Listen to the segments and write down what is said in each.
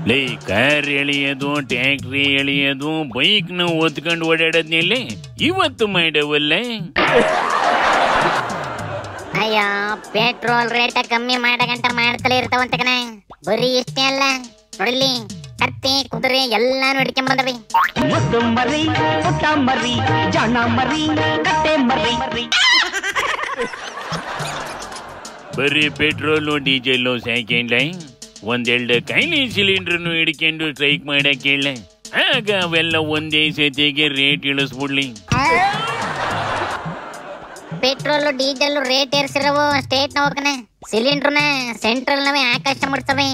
ಲೇ ಕಾರ್ ಎಳೆಯೋದು ಟ್ಯಾಕ್ಟ್ರಿ ಎಳೆಯೋದು ಬೈಕ್ನ ಓದ್ಕೊಂಡು ಓಡಾಡೋದ್ನೆಲ್ಲ ಇವತ್ತು ಮಾಡವಲ್ಲ. ಅಯ್ಯೋ ಪೆಟ್ರೋಲ್ ರೇಟ್ ಕಮ್ಮಿ ಮಾಡಗಂಟ ಮಾಡ್ತಲೇ ಇರ್ತಾವಂತ ಕಣ. ಬರೀ ಇಷ್ಟೇ ಅಲ್ಲ ನೋಡಿಲಿ, ಕತ್ತಿ ಕುದುರೆ ಎಲ್ಲಾನು ಹಿಡ್ಕೊಂಡ್ ಬಂದವಿ. ಬರೀ ಪೆಟ್ರೋಲು ಡೀಸೆಲ್ಲು ಸಾಕೇಳ, ಒಂದೆರಡು ಕೈಲಿ ಸಿಲಿಂಡರ್ನು ಹಿಡ್ಕೊಂಡು ಸ್ಟ್ರೈಕ್ ಮಾಡಕ್ ಹೇಳ. ಆಗ ಅವೆಲ್ಲ ಒಂದೇ ಸತಿಗೆ ರೇಟ್ ಇಳಿಸ್ಬಿಡ್ಲಿ. ಪೆಟ್ರೋಲ್ ಡೀಸೆಲ್ ರೇಟ್ ಏರ್ಸಿರವು ಸ್ಟೇಟ್ ನವಕನ, ಸಿಲಿಂಡರ್ನ ಸೆಂಟ್ರಲ್ ನವೇ ಆಕಾಶ ಮಾಡ್ತವೆ.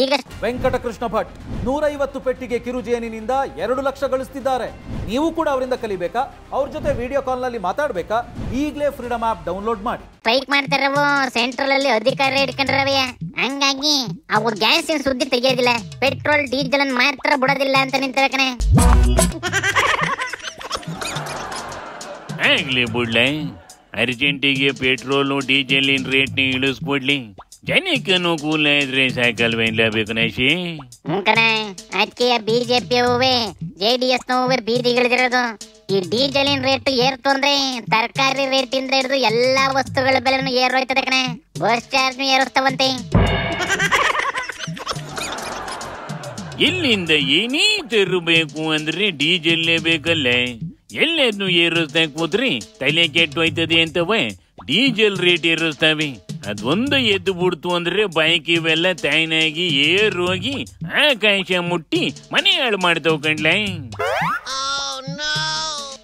ಈಗ ವೆಂಕಟಕೃಷ್ಣ ಭಟ್ 150 ಪೆಟ್ಟಿಗೆ ಕಿರುಜೇನಿನಿಂದ 2 ಲಕ್ಷ ಗಳಿಸ್ತಿದ್ದಾರೆ. ನೀವು ಕೂಡ ಅವರಿಂದ ಕಲಿಬೇಕಾ? ಅವ್ರ ಜೊತೆ ವಿಡಿಯೋ ಕಾಲ್ ನಲ್ಲಿ ಮಾತಾಡ್ಬೇಕಾ? ಈಗಲೇ ಫ್ರೀಡಮ್ ಆಪ್ ಡೌನ್ಲೋಡ್ ಮಾಡಿ. ಸ್ಟ್ರೈಕ್ ಮಾಡ್ತಾರವು ಸೆಂಟ್ರಲ್ ಅಲ್ಲಿ ಅಧಿಕಾರ ಇಟ್ಕೊಂಡ್ರವೆ. ಹಂಗಾಗಿ ಅವು ಗ್ಯಾಸಿನ ಸುದ್ದಿ ತೆಗಿಯೋದಿಲ್ಲ, ಪೆಟ್ರೋಲ್ ಡೀಸೆಲ್ ಅನ್ನು ಮಾತ್ರ ಬಿಡೋದಿಲ್ಲ ಅಂತ ನಿಂತಬೇಕನೆ. ಆಗ್ಲಿ ಬಿಡ್ಲೆ, ಅರ್ಜೆಂಟಿಗೆ ಪೆಟ್ರೋಲು ಡೀಸೆಲಿನ ರೇಟ್ನ ಇಳಿಸ್ಕೊಡ್ಲಿ. ಜನಕ್ಕೆ ಅನುಕೂಲ ಇದ್ರೆ ಸಾಕಲ್ವೇನ್ಲ ಬೇಕನಾಶಿ. ಕಣ ಅದಕ್ಕೆ ಬಿಜೆಪಿ ಹೂವೆ JDS ನೋವೆ ಬೀದಿಗಿಳಿದಿರೋದು. ಈ ಡೀಸೆಲಿನ ರೇಟ್ ಏರ್ತು ಅಂದ್ರೆ ತರಕಾರಿ ರೇಟ್ ಇಂದ ಹಿಡಿದು ಎಲ್ಲಾ ವಸ್ತುಗಳ ಬೆಲೆನು ಏರೋಯ್ತದೆ ಕಣ. ಬಸ್ ಚಾರ್ಜ್ ಏರಿಸ್ತಾವಂತೆ. ಇಲ್ಲಿಂದ ಏನೇ ತರಬೇಕು ಅಂದ್ರೆ ಡೀಸೆಲ್ಲೇ ಬೇಕಲ್ಲೇ. ಎಲ್ಲದನ್ನು ಏರಿಸ್ತಾ ಕೂತ್ರಿ ತಲೆ ಕೆಟ್ಟು ಹೋಯ್ತದೆ ಅಂತವ ಡೀಸೆಲ್ ರೇಟ್ ಏರಿಸ್ತಾವೆ. ಅದೊಂದು ಎದ್ದು ಬಿಡ್ತು ಅಂದ್ರೆ ಬೈಕ್ ಇವೆಲ್ಲ ತಾಯಿನಾಗಿ ಏರೋಗಿ ಆಕಾಶ ಮುಟ್ಟಿ ಮನೆ ಹಾಳು ಮಾಡ್ತಾವ್ ಕಣ್ಲೆ.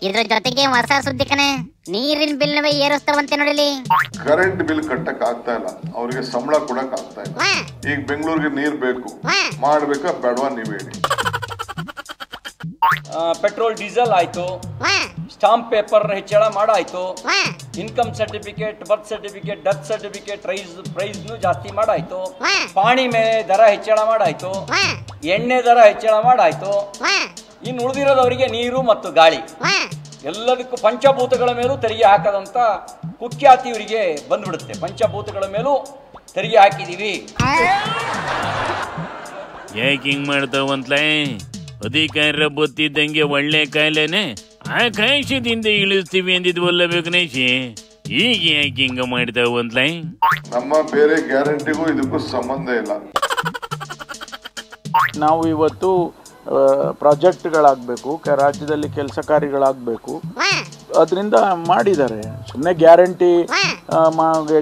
ಇದ್ರ ಜೊತೆಗೆ ಹೊಸ ಸುದ್ದಿ ಕಣ, ನೀರಿನ ಬಿಲ್ ನವೇ ಏರಿಸ್ತಾವಂತೆ ನೋಡಿಲಿ. ಕರೆಂಟ್ ಬಿಲ್ ಕಟ್ಟಕ್ ಆಗ್ತಾ ಇಲ್ಲ, ಅವ್ರಿಗೆ ಸಂಬಳ ಕೊಡಕ್ ಆಗ್ತಾ ಇಲ್ಲ. ಈಗ ಬೆಂಗಳೂರಿಗೆ ನೀರ್ ಬೇಕು, ಮಾಡ್ಬೇಕಾ ಬೇಡವಾ ನೀವ್ ಹೇಳಿ. ಪೆಟ್ರೋಲ್ ಡೀಸೆಲ್ ಆಯ್ತು, ಸ್ಟಾಂಪ್ ಪೇಪರ್ ಹೆಚ್ಚಳ ಮಾಡಾಯ್ತು, income certificate, birth certificate, death certificate price ಜಾಸ್ತಿ ಮಾಡಾಯ್ತು, ಪಾಣಿ ಮೇಲೆ ದರ ಹೆಚ್ಚಳ ಮಾಡಾಯ್ತು, ಎಣ್ಣೆ ದರ ಹೆಚ್ಚಳ ಮಾಡಾಯ್ತು. ಇನ್ನು ಉಳಿದಿರೋದವರಿಗೆ ನೀರು ಮತ್ತು ಗಾಳಿ ಎಲ್ಲದಕ್ಕೂ ಪಂಚಭೂತಗಳ ಮೇಲೂ ತೆರಿಗೆ ಹಾಕದಂತ ಕುಖ್ಯಾತಿ ಇವರಿಗೆ ಬಂದ್ಬಿಡುತ್ತೆ. ಪಂಚಭೂತಗಳ ಮೇಲೂ ತೆರಿಗೆ ಹಾಕಿದೀವಿ. ಯಾಕೆ ಹಿಂಗ್ ಮಾಡ್ತಾವಂತ್ಲೇ? ಅಧಿಕಾರ ಬತ್ತಿದ್ದಂಗೆ ಒಳ್ಳೆ ಕಾಯಿಲೆನೆ ಆಕಾಶದಿಂದ ಇಳಿಸ್ತೀವಿ ಅಂದಿದ್ವಲ್ಲ ಬೇಕನೇಶಿ. ಈಗ ಯಾಕೆ ಹಿಂಗ ಮಾಡ್ತಾವಂತ್ಲೇ? ನಮ್ಮ ಬೇರೆ ಗ್ಯಾರಂಟಿಗೂ ಇದಕ್ಕೂ ಸಂಬಂಧ ಇಲ್ಲ. ನಾವು ಇವತ್ತು ಪ್ರಾಜೆಕ್ಟ್ಗಳಾಗಬೇಕು, ರಾಜ್ಯದಲ್ಲಿ ಕೆಲಸ ಕಾರ್ಯಗಳಾಗಬೇಕು, ಅದರಿಂದ ಮಾಡಿದ್ದಾರೆ. ಸುಮ್ಮನೆ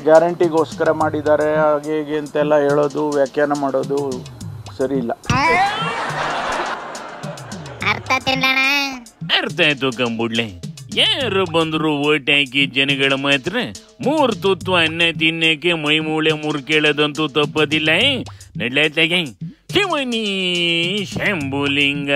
ಗ್ಯಾರಂಟಿಗೋಸ್ಕರ ಮಾಡಿದ್ದಾರೆ ಹಾಗೆ ಹೀಗೆ ಅಂತೆಲ್ಲ ಹೇಳೋದು, ವ್ಯಾಖ್ಯಾನ ಮಾಡೋದು ಸರಿ ಇಲ್ಲ. ಅರ್ಥ ಆಯ್ತು ಕಂಬುಡ್ಲೆ. ಯಾರು ಬಂದ್ರು ಓಟ್ ಹಾಕಿ ಜನಗಳ ಮಾತ್ರ 3 ತುತ್ತು ಅನ್ನ ತಿನ್ನಕ್ಕೆ ಮೈ ಮೂಳೆ ಮುರ್ಕೇಳೋದಂತೂ ತಪ್ಪದಿಲ್ಲ. ನಡ್ಲಾಯ್ತಾಗೆ ಶಿವನಿ ಶಂಭುಲಿಂಗ.